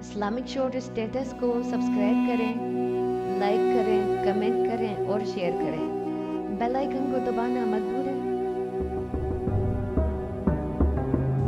Islamic short status کو subscribe کریں، like کریں، کمنٹ کریں اور شیئر کریں۔ بیل آئیکن کو دبانا مت بھولیں۔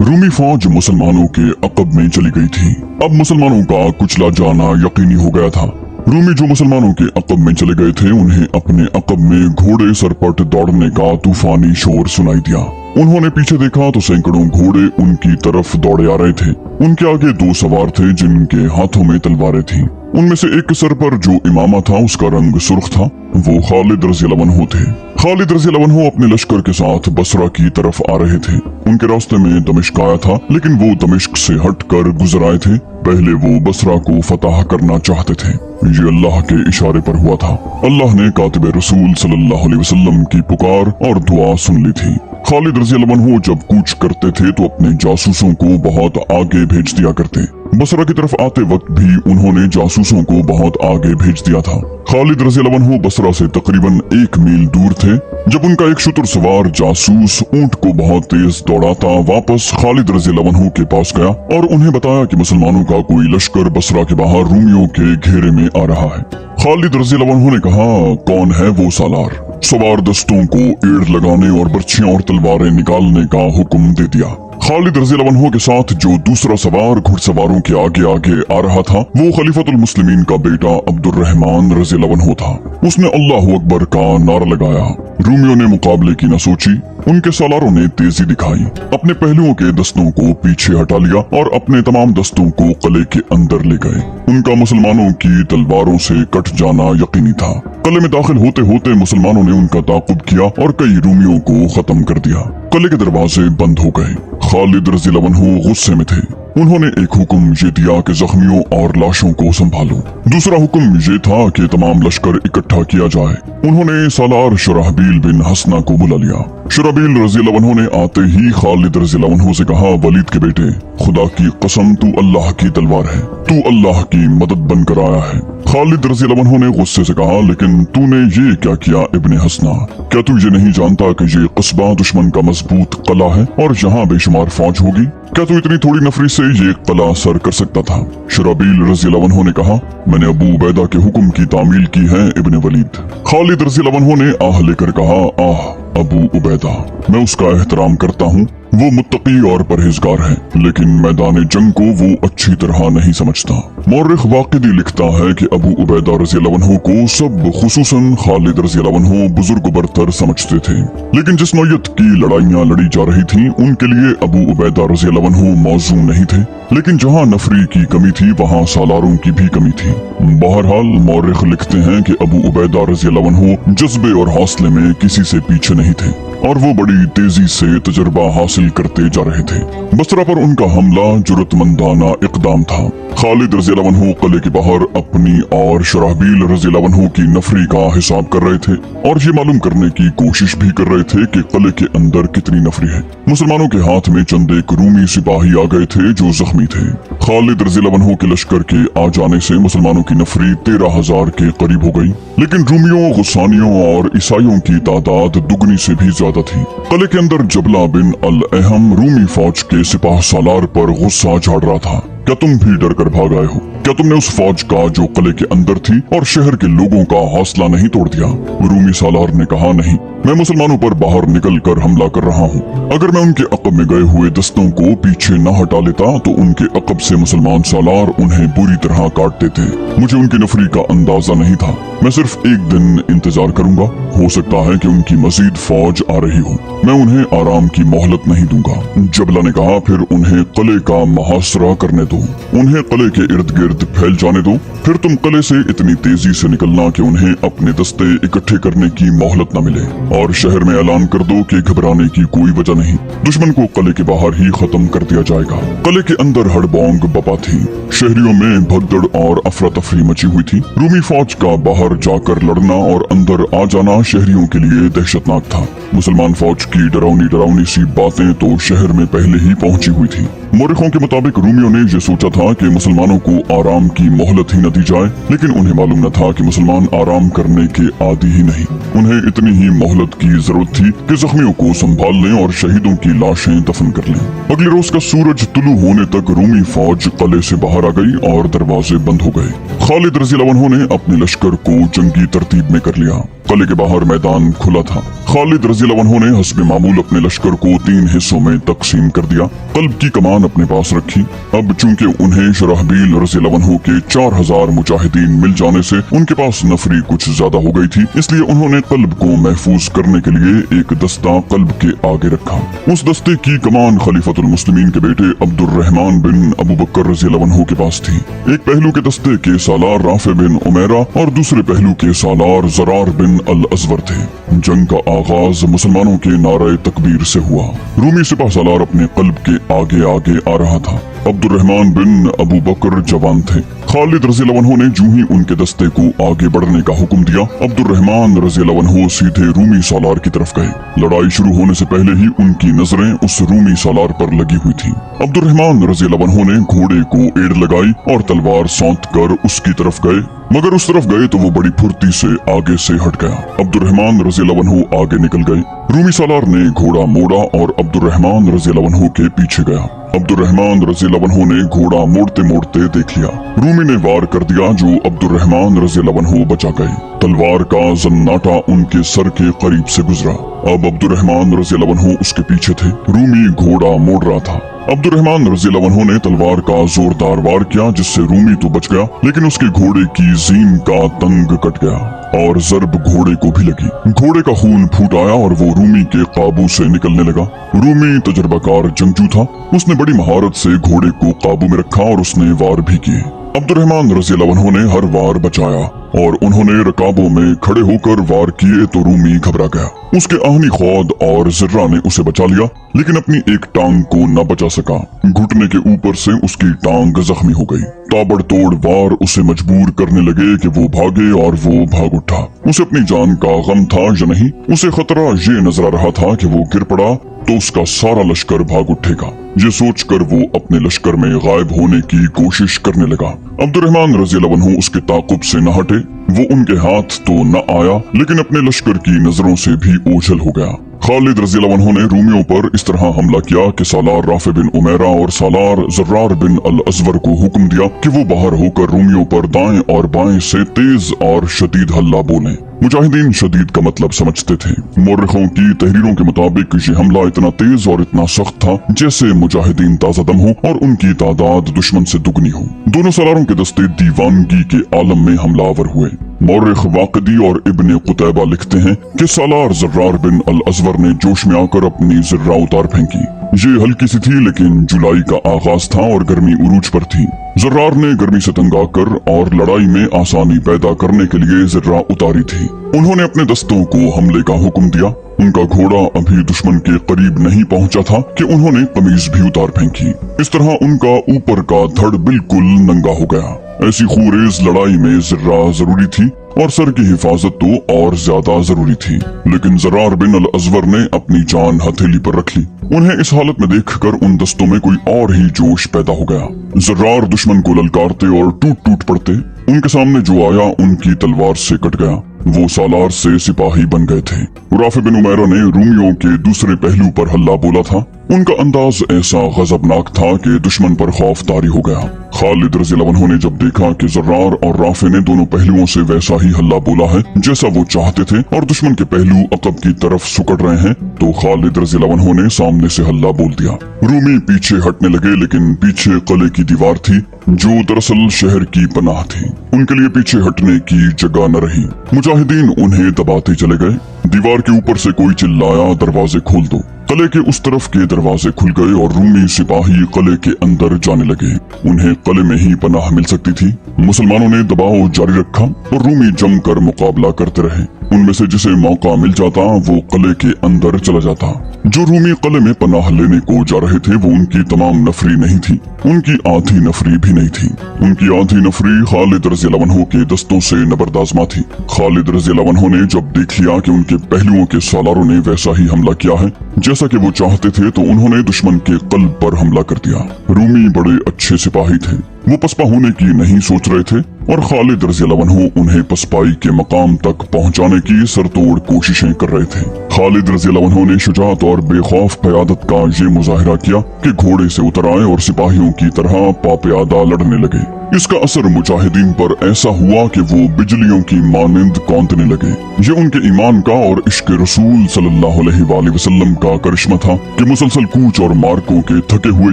رومی فوج مسلمانوں کے عقب میں چلی گئی تھی۔ اب مسلمانوں کا کچلا جانا یقینی ہو گیا تھا۔ رومی جو مسلمانوں کے عقب میں چلے گئے تھے انہیں اپنے عقب میں گھوڑے سرپٹ دوڑنے کا طوفانی شور سنائی دیا۔ انہوں نے پیچھے دیکھا تو سینکڑوں گھوڑے ان کی طرف دوڑے آ رہے تھے۔ ان کے آگے دو سوار تھے جن کے ہاتھوں میں تلواریں تھیں۔ ان میں سے ایک کے سر پر جو امامہ تھا اس کا رنگ سرخ تھا، وہ خالد رضی اللہ عنہ تھے۔ خالد رضی اللہ عنہ اپنے لشکر کے ساتھ بصرہ کی طرف آ رہے تھے۔ ان کے راستے میں دمشق آیا تھا، لیکن وہ دمشق سے ہٹ کر گزر آئے تھے۔ پہلے وہ بصرہ کو فتح کرنا چاہتے تھے۔ یہ اللہ کے اشارے پر ہوا تھا۔ اللہ نے کاتب رسول صلی اللہ علیہ وسلم کی پکار اور دعا سن لی تھی۔ خالد رضی اللہ عنہ جب کوچ کرتے تھے تو اپنے جاسوسوں کو بہت آگے بھیج دیا کرتے۔ بصرہ کی طرف آتے وقت بھی انہوں نے جاسوسوں کو بہت آگے بھیج دیا تھا۔ خالد رضی اللہ عنہ بصرہ سے تقریباً 1 میل دور تھے جب ان کا ایک شتر سوار جاسوس اونٹ کو بہت تیز دوڑاتا واپس خالد رضی اللہ عنہ کے پاس گیا اور انہیں بتایا کہ مسلمانوں کا کوئی لشکر بصرہ کے باہر رومیوں کے گھیرے میں آ رہا ہے۔ خالد رضی اللہ عنہ نے کہا، کون ہے وہ سالار؟ سوار دستوں کو ایڑ لگانے اور برچھیاں اور تلواریں نکالنے کا حکم دے دیا۔ خالد رضی اللہ عنہ کے ساتھ جو دوسرا سوار گھڑ سواروں کے آگے آگے آ رہا تھا وہ خلیفۃ المسلمین کا بیٹا عبد الرحمن رضی اللہ عنہ تھا۔ اس نے اللہ اکبر کا نعرہ لگایا۔ رومیوں نے مقابلے کی نہ سوچی۔ ان کے سالاروں نے تیزی دکھائی، اپنے پہلوؤں کے دستوں کو پیچھے ہٹا لیا اور اپنے تمام دستوں کو قلعے کے اندر لے گئے۔ ان کا مسلمانوں کی تلواروں سے کٹ جانا یقینی تھا۔ قلعے میں داخل ہوتے ہوتے مسلمانوں نے ان کا تعاقب کیا اور کئی رومیوں کو ختم کر دیا۔ قلعے کے دروازے بند ہو گئے۔ خالد رضی اللہ عنہ غصے میں تھے۔ انہوں نے ایک حکم یہ دیا کہ زخمیوں اور لاشوں کو سنبھالو۔ دوسرا حکم یہ تھا کہ تمام لشکر اکٹھا کیا جائے۔ انہوں نے سالار شرحبیل بن حسنہ کو بلا لیا۔ شرحبیل رضی اللہ عنہ نے آتے ہی خالد رضی اللہ عنہ سے کہا، ولید کے بیٹے، خدا کی قسم تو اللہ کی تلوار ہے، تو اللہ کی مدد بن کر آیا ہے۔ خالد رضی اللہ عنہ نے غصے سے کہا، لیکن تو نے یہ کیا کیا ابن حسنہ؟ کیا تو یہ نہیں جانتا کہ یہ قصبہ دشمن کا مضبوط قلعہ ہے اور یہاں بے شمار فوج ہوگی؟ کیا تو اتنی تھوڑی نفری سے یہ قلعہ سر کر سکتا تھا؟ شرحبیل رضی اللہ عنہ نے کہا، میں نے ابو عبیدہ کے حکم کی تعمیل کی ہے ابن ولید۔ خالد رضی اللہ عنہ نے آہ لے کر کہا، آہ ابو عبیدہ، میں اس کا احترام کرتا ہوں، وہ متقی اور پرہیزگار ہے، لیکن میدان جنگ کو وہ اچھی طرح نہیں سمجھتا۔ مورخ واقدی لکھتا ہے کہ ابو عبیدہ رضی اللہ عنہ کو سب خصوصاً خالد رضی اللہ عنہ بزرگ برتر سمجھتے تھے، لیکن جس نوعیت کی لڑائیاں لڑی جا رہی تھیں ان کے لیے ابو عبیدہ رضی اللہ عنہ موزوں نہیں تھے، لیکن جہاں نفری کی کمی تھی وہاں سالاروں کی بھی کمی تھی۔ بہرحال مورخ لکھتے ہیں کہ ابو عبیدہ رضی اللہ عنہ جذبے اور حوصلے میں کسی سے پیچھے نہیں تھے اور وہ بڑی تیزی سے تجربہ حاصل کرتے جا رہے تھے۔ بصرہ پر ان کا حملہ جرأت مندانہ اقدام تھا۔ خالد رضی اللہ عنہ قلعے کے باہر اپنی اور شرحبیل رضی اللہ عنہ کی نفری کا حساب کر رہے تھے اور یہ معلوم کرنے کی کوشش بھی کر رہے تھے کہ قلعے کے اندر کتنی نفری ہے۔ مسلمانوں کے ہاتھ میں چند ایک رومی سپاہی آ گئے تھے جو زخمی تھے۔ خالد رضی اللہ عنہ کے لشکر کے آ جانے سے مسلمانوں کی نفری 13,000 کے قریب ہو گئی، لیکن رومیوں، غسانیوں اور عیسائیوں کی تعداد دگنی سے بھی زیادہ تھی۔ قلعے کے اندر جبلہ بن الاحم رومی فوج کے سپاہ سالار پر غصہ جھاڑ رہا تھا، کیا تم بھی ڈر کر بھاگ آئے ہو؟ کیا تم نے اس فوج کا جو قلعے کے اندر تھی اور شہر کے لوگوں کا حوصلہ نہیں توڑ دیا؟ رومی سالار نے کہا، نہیں، میں مسلمانوں پر باہر نکل کر حملہ کر رہا ہوں۔ اگر میں ان کے عقب میں گئے ہوئے دستوں کو پیچھے نہ ہٹا لیتا تو ان کے عقب سے مسلمان سالار انہیں بری طرح کاٹ دیتے۔ مجھے ان کی نفری کا اندازہ نہیں تھا۔ میں صرف ایک دن انتظار کروں گا، ہو سکتا ہے کہ ان کی مزید فوج آ رہی ہو، میں انہیں آرام کی مہلت نہیں دوں گا۔ جبلہ نے کہا، پھر انہیں قلعے کا محاصرہ کرنے دو، انہیں قلعے کے ارد گرد پھیل جانے دو، پھر تم قلعے سے اتنی تیزی سے نکلنا کہ انہیں اپنے دستے اکٹھے کرنے کی مہلت نہ ملے، اور شہر میں اعلان کر دو کہ گھبرانے کی کوئی وجہ نہیں، دشمن کو قلعے کے باہر ہی ختم کر دیا جائے گا۔ قلعے کے اندر ہڑبونگ بپا تھی، شہریوں میں بھگدڑ اور افراتفری مچی ہوئی تھی۔ رومی فوج کا باہر جا کر لڑنا اور اندر آ جانا شہریوں کے لیے دہشتناک تھا۔ مسلمان فوج کی ڈراؤنی سی باتیں تو شہر میں پہلے ہی پہنچی ہوئی تھی۔ مورخوں کے مطابق رومیوں نے یہ سوچا تھا کہ مسلمانوں کو आराम की मोहलत ही न दी जाए, लेकिन उन्हें मालूम न था कि मुसलमान आराम करने के आदी ही नहीं। उन्हें इतनी ही मोहलत की जरूरत थी कि जख्मियों को संभाल लें और शहीदों की लाशें दफन कर लें। अगले रोज का सूरज तुलू होने तक रूमी फौज किले से बाहर आ गई और दरवाजे बंद हो गए। खालिद रज़ी अल्लाह अन्हु ने अपने लश्कर को जंगी तरतीब में कर लिया। किले के बाहर मैदान खुला था। खालिद रज़ी अल्लाह अन्हु ने हस्बे मामूल अपने लश्कर को 3 हिस्सों में तकसीम कर दिया। कल्ब की कमान अपने पास रखी। अब चूंकि उन्हें शराहबील रज़ी अल्लाह अन्हु के 4000 मुजाहिदीन मिल जाने से उनके पास नफरी कुछ ज्यादा हो गई थी, इसलिए उन्होंने कल्ब को महफूज करने के लिए एक दस्ता कल्ब के आगे रखा। उस दस्ते की कमान खलीफतुल मुस्लिमीन के बेटे अब्दुर्रहमान बिन अबू बकर रज़ी अल्लाह अन्हु के पास थी। एक पहलू के दस्ते के सालार राफे बिन उमैरा और दूसरे पहलू के सालार ज़रार बिन अल अज़वर थे। जंग का आगाज मुसलमानों के नारे तकबीर से हुआ। रूमी सिपाह सालार अपने कल्ब के आगे आगे आ रहा था। अब्दुर्रहमान बिन अबू बकर जवान थे। खालिद रज़ी अल्लाह अन्हु ने जो ही उनके दस्ते को आगे बढ़ने का हुक्म दिया, अब्दुर्रहमान रज़ी अल्लाह अन्हु सीधे रूमी सालार की तरफ गए। लड़ाई शुरू होने से पहले ही उनकी नजरें उस रूमी सालार पर लगी हुई थी। अब्दुर्रहमान रज़ी अल्लाह अन्हु ने घोड़े को एड़ लगाई और तलवार सौंत कर उसकी तरफ गए, मगर उस तरफ गए तो वो बड़ी फुर्ती से आगे से हट गया। अब्दुर्रहमान रज़ी अल्लाह अन्हु आगे निकल गए। रूमी सालार ने घोड़ा मोड़ा और अब्दुर्रहमान रज़ी अल्लाह अन्हु के पीछे गया। अब्दुर्रहमान रज़ी अल्लाह अन्हु ने घोड़ा मोड़ते मोड़ते देख लिया। रूमी ने वार कर दिया जो अब्दुर्रहमान रज़ी अल्लाह अन्हु बचा गए। तलवार का जन्नाटा उनके सर के करीब से गुजरा। अब अब्दुर्रहमान रज़ी अल्लाह अन्हु उसके पीछे थे। रूमी घोड़ा मोड़ रहा था। अब्दुर्रहमान रज़ी अल्लाह अन्हु ने तलवार का जोरदार वार किया, जिससे रूमी तो बच गया, लेकिन उसके घोड़े की जीन का तंग कट गया और जरब घोड़े को भी लगी। घोड़े का खून फूट आया और वो रूमी के काबू से निकलने लगा। रूमी तजर्बाकार जंगजू था। उसने बड़ी महारत से घोड़े को काबू में रखा और उसने वार भी किए। अब्दुर्रहमान रज़ी अल्लाह अन्हु ने हर वार बचाया और उन्होंने रकाबों में खड़े होकर वार किए तो रूमी घबरा गया। उसके आहनी खौद और ज़र्रा ने उसे बचा लिया, लेकिन अपनी एक टांग को न बचा सका। घुटने के ऊपर से उसकी टांग जख्मी हो गई। ताबड़तोड़ वार उसे मजबूर करने लगे कि वो भागे और वो भाग उठा। उसे अपनी जान का गम था या नहीं, उसे खतरा ये नजर आ रहा था कि वो गिर पड़ा तो उसका सारा लश्कर भाग उठेगा। ये सोचकर वो अपने लश्कर में गायब होने की कोशिश करने लगा। अब्दुर्रहमान रज़ी अल्लाह अन्हु उसके ताक़ुब से न हटे। वो उनके हाथ तो न आया, लेकिन अपने लश्कर की नजरों से भी ओझल हो गया। खालिद रज़ी अल्लाह अन्हु ने रूमियों पर इस तरह हमला किया कि सालार राफे बिन उमैरा और सालार ज़रार बिन अल अज़वर को हुक्म दिया कि वो बाहर होकर रूमियों पर दाएं और बाएं से तेज और शदीद हल्ला बोलें। मुजाहिदीन शदीद का मतलब समझते थे। मुर्रिखों की तहरीरों के मुताबिक ये हमला इतना तेज और इतना सख्त था जैसे मुजाहिदीन ताज़ा दम हो और उनकी तादाद दुश्मन से दुगनी हो। दोनों सालारों के दस्ते दीवानगी के आलम में हमलावर हुए। मुर्रिख वाक़दी और इब्ने कुतैबा लिखते हैं कि सालार ज़रार बिन अल अज़वर ने जोश में आकर अपनी ज़र्रा उतार फेंकी। ये हल्की सी थी, लेकिन जुलाई का आगाज था और गर्मी उरूज पर थी। ज़रार ने गर्मी से तंग आकर और लड़ाई में आसानी पैदा करने के लिए ज़र्रा उतारी थी। उन्होंने अपने दस्तों को हमले का हुक्म दिया। उनका घोड़ा अभी दुश्मन के करीब नहीं पहुंचा था कि उन्होंने कमीज भी उतार फेंकी। इस तरह उनका ऊपर का धड़ बिल्कुल नंगा हो गया। ऐसी खूरेज लड़ाई में ज़र्रा जरूरी थी और सर की हिफाजत तो और ज्यादा जरूरी थी, लेकिन ज़रार बिन अल अज़वर ने अपनी जान हथेली पर रख ली। उन्हें इस हालत में देखकर उन दस्तों में कोई और ही जोश पैदा हो गया। ज़रार दुश्मन को ललकारते और टूट टूट पड़ते। उनके सामने जो आया उनकी तलवार से कट गया। वो सालार से सिपाही बन गए थे। राफे बिन उमैरा ने रूमियों के दूसरे पहलू पर हल्ला बोला था। उनका अंदाज ऐसा गजबनाक था कि दुश्मन पर खौफ तारी हो गया। खालिद रज़ी अल्लाह अन्हु ने जब देखा कि ज़रार और राफे ने दोनों पहलुओं से वैसा ही हल्ला बोला है जैसा वो चाहते थे और दुश्मन के पहलू अकब की तरफ सुकड़ रहे हैं, तो खालिद रज़ी अल्लाह अन्हु ने सामने से हल्ला बोल दिया। रूमी पीछे हटने लगे, लेकिन पीछे किले की दीवार थी जो दरअसल शहर की पनाह थी। उनके लिए पीछे हटने की जगह न रही। मुजाहिदीन उन्हें दबाते चले गए। दीवार के ऊपर से कोई चिल्लाया, दरवाजे खोल दो। किले के उस तरफ के दरवाजे खुल गए और रूमी सिपाही किले के अंदर जाने लगे। उन्हें किले में ही पनाह मिल सकती थी। मुसलमानों ने दबाव जारी रखा और रूमी जमकर मुकाबला करते रहे। उनमें से जिसे मौका मिल जाता वो किले के अंदर चला जाता। जो रूमी किले में पनाह लेने को जा रहे थे वो उनकी तमाम नफरी नहीं थी, उनकी आधी नफरी भी नहीं थी। उनकी आधी नफरी खालिद रज़ी अल्लाह अन्हु के दस्तों से नबरदाज़मा थी। खालिद रज़ी अल्लाह अन्हु ने जब देख लिया कि उनके पहलुओं के सालारों ने वैसा ही हमला किया है जैसा कि वो चाहते थे, तो उन्होंने दुश्मन के कल्ब पर हमला कर दिया। रूमी बड़े अच्छे सिपाही थे। वो पसपा होने की नहीं सोच रहे थे और खालिद रज़ी अल्लाह अन्हु उन्हें पसपाई के मकाम तक पहुंचाने की सरतोड़ कोशिशें कर रहे थे। खालिद रज़ी अल्लाह अन्हु ने शुजाअत और बेखौफ क़यादत का ये मुजाहिरा किया कि घोड़े से उतर आए और सिपाहियों की तरह पापयादा लड़ने लगे। इसका असर मुजाहिदीन पर ऐसा हुआ कि वो बिजलियों की मानिंद कौंधने लगे। ये उनके ईमान का और इश्क रसूल सल्लल्लाहु अलैहि वसल्लम का करिश्मा था कि मुसलसल कूच और मार्कों के थके हुए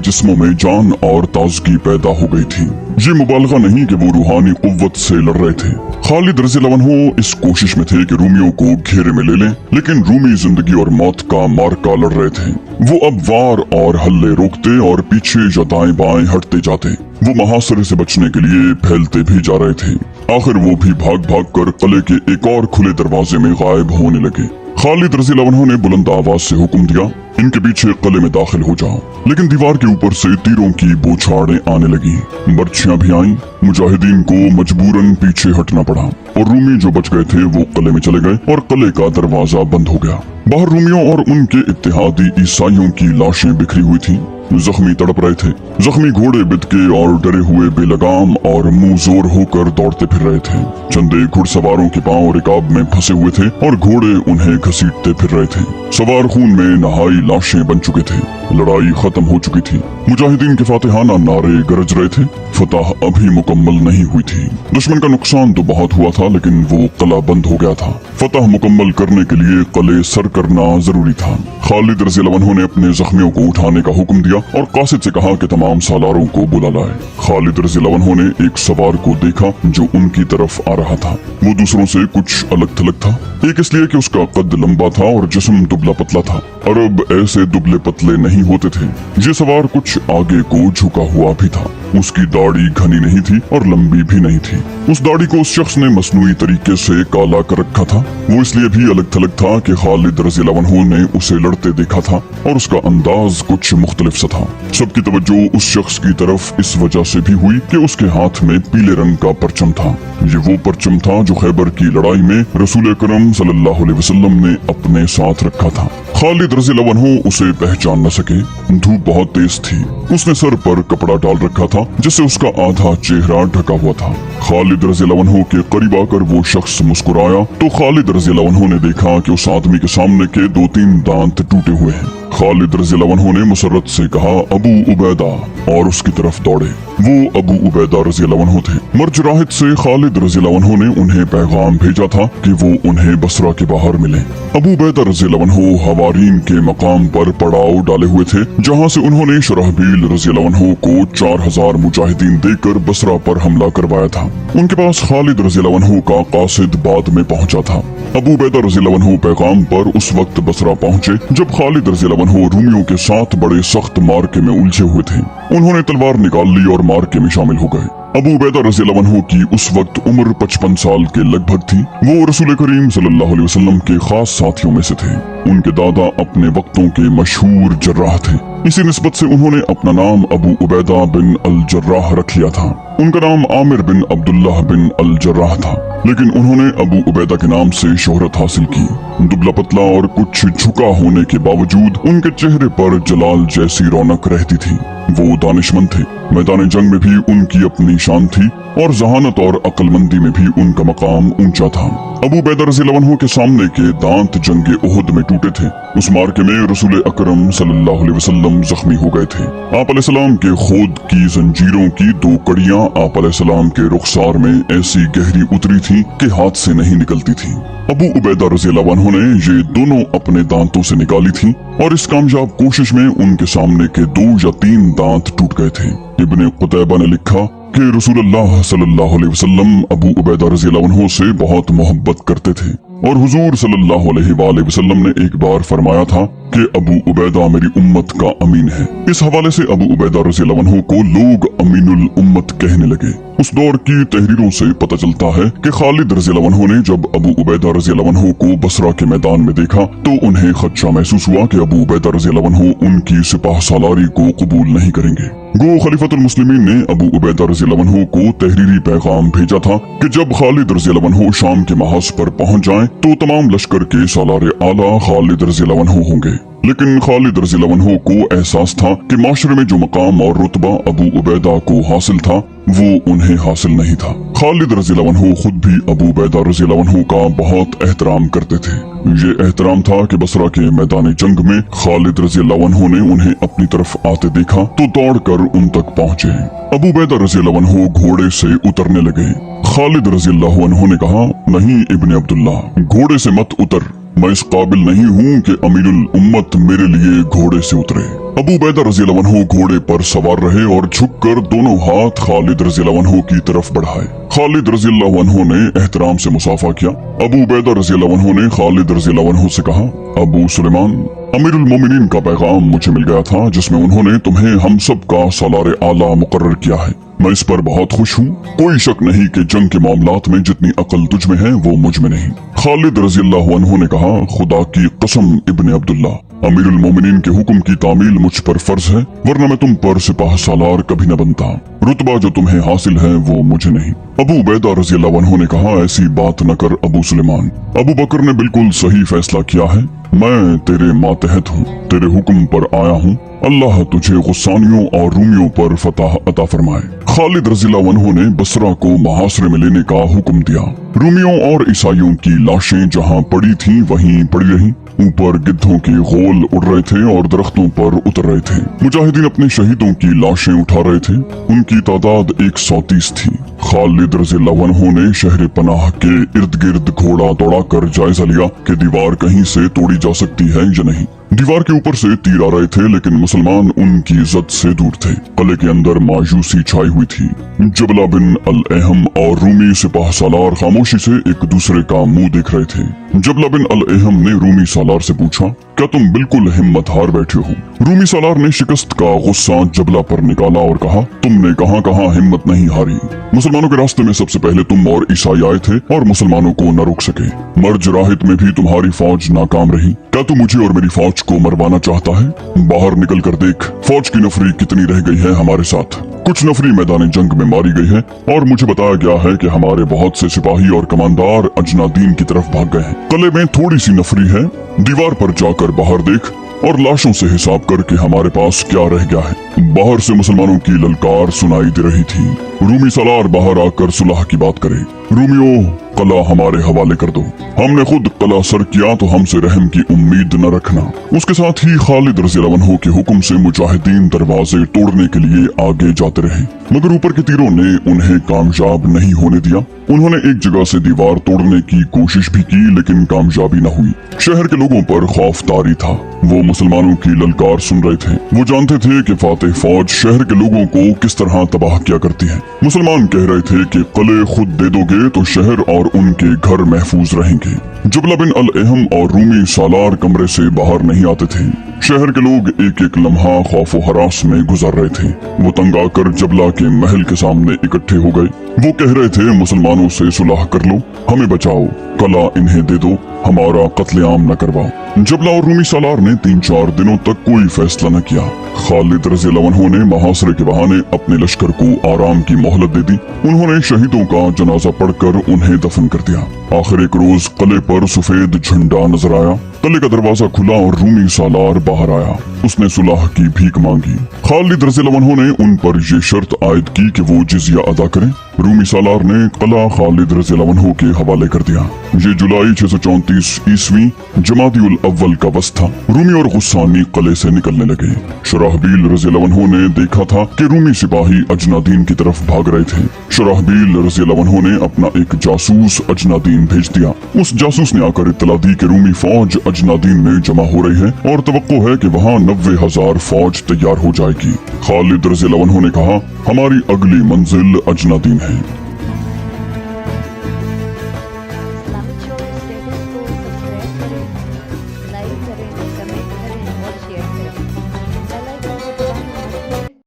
जिस्मों में जान और ताजगी पैदा हो गई थी। ये मुबालगा नहीं कि वो रूहानी कुव्वत से लड़ रहे थे। खालिद रज़ी अल्लाह अन्हु इस कोशिश में थे कि रूमियों को घेरे में ले लें, लेकिन रूमी जिंदगी और मौत का मार्का लड़ रहे थे। वो अब वार और हल्ले रोकते और पीछे या दाएं बाएं हटते जाते। वो महासरे से बचने के लिए फैलते भी जा रहे थे। आखिर वो भी भाग भाग कर किले के एक और खुले दरवाजे में गायब होने लगे। खालिद रज़ी अल्लाह अन्हु ने बुलंद आवाज से हुक्म दिया, इनके पीछे किले में दाखिल हो जाओ। लेकिन दीवार के ऊपर से तीरों की बौछारें आने लगी, बर्छियां भी आईं। मुजाहिदीन को मजबूरन पीछे हटना पड़ा और रूमी जो बच गए थे वो किले में चले गए और किले का दरवाजा बंद हो गया। बाहर रूमियों और उनके इत्तेहादी ईसाइयों की लाशें बिखरी हुई थी। जख्मी तड़प रहे थे। जख्मी घोड़े बिदके और डरे हुए बेलगाम और मुंह जोर होकर दौड़ते फिर रहे थे। चंदे घुड़सवारों के पांव रिकाब में फंसे हुए थे और घोड़े उन्हें घसीटते फिर रहे थे। सवार खून में नहाई लाशें बन चुके थे। लड़ाई खत्म हो चुकी थी। मुजाहिदीन के फातिहाना नारे गरज रहे थे। फतह अभी मुकम्मल नहीं हुई थी। दुश्मन का नुकसान तो बहुत हुआ था, लेकिन वो किला बंद हो गया था। फतह मुकम्मल करने के लिए किले सर करना जरूरी था। खालिद रज़ी अल्लाह अन्हु ने अपने जख्मियों को उठाने का हुक्म दिया और कासिद से कहा कि तमाम सालारों को बुला लाए। खालिद रज़ी अल्लाह अन्हु ने एक सवार को देखा जो उनकी तरफ आ रहा था। वो दूसरों से कुछ अलग थलग था। एक इसलिए कि उसका कद लंबा था और जिस्म दुबला पतला था। अरब ऐसे दुबले पतले नहीं होते थे। ये सवार कुछ आगे को झुका हुआ भी था। उसकी दाढ़ी घनी नहीं थी और लंबी भी नहीं थी। उस दाढ़ी को उस शख्स ने मसनूई तरीके से काला कर रखा था। वो इसलिए भी अलग थलग था कि खालिद रज़ी अल्लाह अन्हु ने उसे लड़ते देखा था और उसका अंदाज कुछ मुख्तलिफ सा था। सबकी तवज्जो उस शख्स की तरफ इस वजह से भी हुई कि उसके हाथ में पीले रंग का परचम था। ये वो परचम था जो खैबर की लड़ाई में रसूल अकरम सल्लल्लाहु अलैहि वसल्लम ने अपने साथ रखा था। खालिद रज़ी अल्लाह अन्हु उसे पहचान न सके। धूप बहुत तेज थी। उसने सर पर कपड़ा डाल रखा था जिससे उसका आधा चेहरा ढका हुआ था। खालिद रज़ी अल्लाह अन्हु के करीब आकर वो शख्स मुस्कुराया तो खालिद रज़ी अल्लाह अन्हु ने देखा कि उस आदमी के सामने के 2-3 दांत टूटे हुए हैं। खालिद रज़ी अल्लाह अन्हु ने मुसर्रत से कहा, अबू उबैदा, और उसकी तरफ दौड़े। वो अबू उबैदा रज़ी अल्लाह अन्हु थे। मर्ज राहित से खालिद रज़ी अल्लाह अन्हु ने उन्हें पैगाम भेजा था कि वो उन्हें बसरा के बाहर मिले। अबू उबैदा रज़ी अल्लाह अन्हु हवारीन के मकाम पर पड़ाव डाले हुए थे, जहाँ से उन्होंने शुरहबील रज़ी अल्लाह अन्हु को 4000 मुजाहिदीन देकर बसरा पर हमला करवाया था। उनके पास खालिद रज़ी अल्लाह अन्हु का कासिद बाद में पहुंचा था। अबू उबैदा रज़ी अल्लाह अन्हु पैगाम पर उस वक्त बसरा पहुंचे जब खालिद रज़ी अल्लाह अन्हु रूमियों के साथ बड़े सख्त मार्के में उलझे हुए थे। उन्होंने तलवार निकाल ली और मार्के में शामिल हो गए। अबू उबैदा रज़ी अल्लाह अन्हु की उस वक्त उम्र 55 साल के लगभग थी। वो रसूल करीम सल्लल्लाहु अलैहि वसल्लम के खास साथियों में से थे। उनके दादा अपने वक्तों के मशहूर जर्राह थे। इसी निस्बत से उन्होंने अपना नाम अबू उबैदा बिन अल जर्राह रख लिया था। उनका नाम आमिर बिन अब्दुल्लाह बिन अल जर्राह था, लेकिन उन्होंने अबू उबैदा के नाम से शोहरत हासिल की। दुबला पतला और कुछ झुका होने के बावजूद उनके चेहरे पर जलाल जैसी रौनक रहती थी। वो दानिशमंद थे। मैदान जंग में भी उनकी अपनी शान थी और जहानत और अक्लमंदी में भी उनका मकाम ऊंचा था। अबू उबैदा रज़ी अल्लाह अन्हु के सामने के दांत जंगे उहुद में टूटे थे। उस मार्के में रसूल अकरम सल्लल्लाहु अलैहि वसल्लम जख्मी हो गए थे। आप अलैहिस्सलाम के खुद की जंजीरों की 2 कड़ियां आप अलैहिस्सलाम के रुखसार में ऐसी गहरी उतरी थी कि हाथ से नहीं निकलती थी। अबू उबैदा रज़ी अल्लाह अन्हु ने ये दोनों अपने दांतों से निकाली थी और इस कामयाब कोशिश में उनके सामने के 2 या 3 दांत टूट गए थे। इब्ने कुतैबा ने लिखा कि रसूलुल्लाह सल्लल्लाहु अलैहि वसल्लम अबू उबैदा रज़ी अल्लाह अन्हु से बहुत मोहब्बत करते थे और हुजूर सल्लल्लाहु अलैहि वसल्लम ने एक बार फरमाया था कि अबू उबैदा मेरी उम्मत का अमीन है। इस हवाले से अबू उबैदा रज़ी अल्लाह अन्हु को लोग अमीनुल उम्मत कहने लगे। उस दौर की तहरीरों से पता चलता है कि खालिद रज़ी अल्लाह अन्हु ने जब अबू उबैदा रज़ी अल्लाह अन्हु को बसरा के मैदान में देखा तो उन्हें खदशा महसूस हुआ कि अबू उबैदा रज़ी अल्लाह अन्हु उनकी सिपाह सालारी को कबूल नहीं करेंगे। गो खलीफतुल मुस्लिमीन ने अबू उबैदा रज़ियल्लाहु अन्हु को तहरीरी पैगाम भेजा था कि जब खालिद रज़ियल्लाहु अन्हु शाम के महाज पर पहुंच जाएं तो तमाम लश्कर के सालार आला खालिद रज़ियल्लाहु अन्हु होंगे। लेकिन खालिद रज़ियल्लाहु अन्हु को एहसास था कि माशरे में जो मकाम और रुतबा अबू उबैदा को हासिल था वो उन्हें हासिल नहीं था। खालिद रज़ियल्लाहु अन्हु खुद भी अबू उबैदा रज़ियल्लाहु अन्हु का बहुत एहतराम करते थे। ये एहतराम था कि बसरा के मैदान जंग में खालिद रज़ियल्लाहु अन्हु ने उन्हें अपनी तरफ आते देखा तो दौड़कर उन तक पहुंचे। अबू उबैदा रज़ियल्लाहु अन्हु घोड़े से उतरने लगे। खालिद रज़ियल्लाहु अन्हु ने कहा, नहीं इब्ने अब्दुल्ला, घोड़े से मत उतर, मैं इस काबिल नहीं हूँ कि अमीरुल उम्मत मेरे लिए घोड़े से उतरे। अबू उबैदा रज़ियल्लाहु अन्हु घोड़े पर सवार रहे और झुककर दोनों हाथ खालिद रज़ियल्लाहु अन्हु की तरफ बढ़ाए। खालिद रज़ियल्लाहु अन्हु ने एहतराम से मुसाफा किया। अबू उबैदा रज़ियल्लाहु अन्हु ने खालिद रज़ियल्लाहु अन्हु से कहा, अबू सुलेमान, अमीरुल मोमिनीन का पैगाम मुझे मिल गया था जिसमें उन्होंने तुम्हें हम सब का सालार आला मुकर्रर किया है। मैं इस पर बहुत खुश हूँ। कोई शक नहीं कि जंग के मामलात में जितनी अकल तुझ में है वो मुझ में नहीं। खालिद रज़ियल्लाहु अन्हु ने कहा, खुदा की कसम इब्ने अब्दुल्ला, अमीरुल मोमिनीन के हुक्म की तामील मुझ पर फर्ज है, वरना मैं तुम पर सिपाह सालार कभी न बनता। रुतबा जो तुम्हें हासिल है वो मुझे नहीं। अबू उबैदा रज़ियल्लाहु अन्हु ने कहा, ऐसी बात न कर अबू सुलेमान, अबू बकर ने बिल्कुल सही फैसला किया है। मैं तेरे मातहत हूँ, तेरे हुक्म पर आया हूँ। अल्लाह तुझे गुस्सानियों और रूमियों पर फतह अता फरमाए। खालिद रज़ियल्लाहु अन्हु ने बसरा को मुहासरे में लेने का हुक्म दिया। रूमियों और ईसाइयों की लाशें जहाँ पड़ी थीं वहीं पड़ी रहीं। ऊपर गिद्धों के गोल उड़ रहे थे और दरख्तों पर उतर रहे थे। मुजाहिदीन अपने शहीदों की लाशें उठा रहे थे। उनकी तादाद 130 थी। खालिद रज़ियल्लाहु अन्हु ने शहर पनाह के इर्द गिर्द घोड़ा दौड़ाकर जायजा लिया कि दीवार कहीं से तोड़ी जा सकती है या नहीं। दीवार के ऊपर से तीर आ रहे थे लेकिन मुसलमान उनकी इज्जत से दूर थे। किले के अंदर मायूसी छाई हुई थी। जबला बिन अल अहम और रूमी सिपाह सालार खामोशी से एक दूसरे का मुंह देख रहे थे। जबला बिन अल अहम ने रूमी सालार से पूछा, क्या तुम बिल्कुल हिम्मत हार बैठे हो? रूमी सालार ने शिकस्त का गुस्सा जबला पर निकाला और कहा, तुमने कहां हिम्मत नहीं हारी। मुसलमानों के रास्ते में सबसे पहले तुम और ईसाई आए थे और मुसलमानों को न रोक सके। मर्ज राहित में भी तुम्हारी फौज नाकाम रही। क्या तू मुझे और मेरी फौज को मरवाना चाहता है? बाहर निकल कर देख, फौज की नफरी कितनी रह गई है हमारे साथ। कुछ नफरी मैदान जंग में मारी गई है और मुझे बताया गया है कि हमारे बहुत से सिपाही और कमांडार अजनादीन की तरफ भाग गए हैं। किले में थोड़ी सी नफरी है। दीवार पर जाकर बाहर देख और लाशों से हिसाब करके हमारे पास क्या रह गया है। बाहर से मुसलमानों की ललकार सुनाई दे रही थी। रूमी सालार बाहर आकर सुलह की बात करे। रूमियों, कला हमारे हवाले कर दो। हमने खुद कला सर किया तो हमसे रहम की उम्मीद न रखना। उसके साथ ही खालिद रज़ियल्लाहु अन्हु के हुक्म से मुजाहिदीन दरवाजे तोड़ने के लिए आगे जाते रहे, मगर ऊपर के तीरों ने उन्हें कामयाब नहीं होने दिया। उन्होंने एक जगह से दीवार तोड़ने की कोशिश भी की लेकिन कामयाबी न हुई। शहर के लोगों पर खौफ तारी था। वो मुसलमानों की ललकार सुन रहे थे। वो जानते थे कि फातेह फौज शहर के लोगों को किस तरह तबाह किया करती है। मुसलमान कह रहे थे कि किले खुद दे दोगे तो शहर और उनके घर महफूज रहेंगे। जबला बिन अल अहम और रूमी सालार कमरे से बाहर नहीं आते थे। शहर के लोग एक एक लम्हा खौफ व हरास में गुजार रहे थे। वो तंग आकर जबला के महल के सामने इकट्ठे हो गए। वो कह रहे थे, मुसलमानों से सुलह कर लो, हमें बचाओ, कला इन्हें दे दो, हमारा कत्लेआम न करवाओ। जबला और रूमी सालार ने 3-4 दिनों तक कोई फैसला न किया। खालिद रज़ियल्लाहु अन्हु ने मुहासरे के बहाने अपने लश्कर को आराम की मोहलत दे दी। उन्होंने शहीदों का जनाजा पढ़कर उन्हें दफन कर दिया। आखिर एक रोज किले पर सफेद झंडा नजर आया। किले का दरवाजा खुला और रूमी सालार बाहर आया। उसने सुलह की भीख मांगी। खालिद रज़ियल्लाहु अन्हु ने उन पर यह शर्त आयद की कि वो जिजिया अदा करें। रूमी सालार ने किला खालिद रज़ियल्लाहु अन्हु के हवाले कर दिया। ये जुलाई 634 ईस्वी जमादिउल अव्वल का वक्त था। रूमी और गुस्सानी किले से निकलने लगे। शुराहबील रज़ियल्लाहु अन्हु ने देखा था कि रूमी सिपाही अजनादीन की तरफ भाग रहे थे। शुराहबील रज़ियल्लाहु अन्हु ने अपना एक जासूस अजनादीन भेज दिया। उस जासूस ने आकर इत्तला दी कि रूमी फौज अजनादीन में जमा हो रही है और तवक्को है कि वहाँ 90,000 फौज तैयार हो जाएगी। खालिद रज़ियल्लाहु अन्हु ने कहा, हमारी अगली मंजिल अजनादीन है।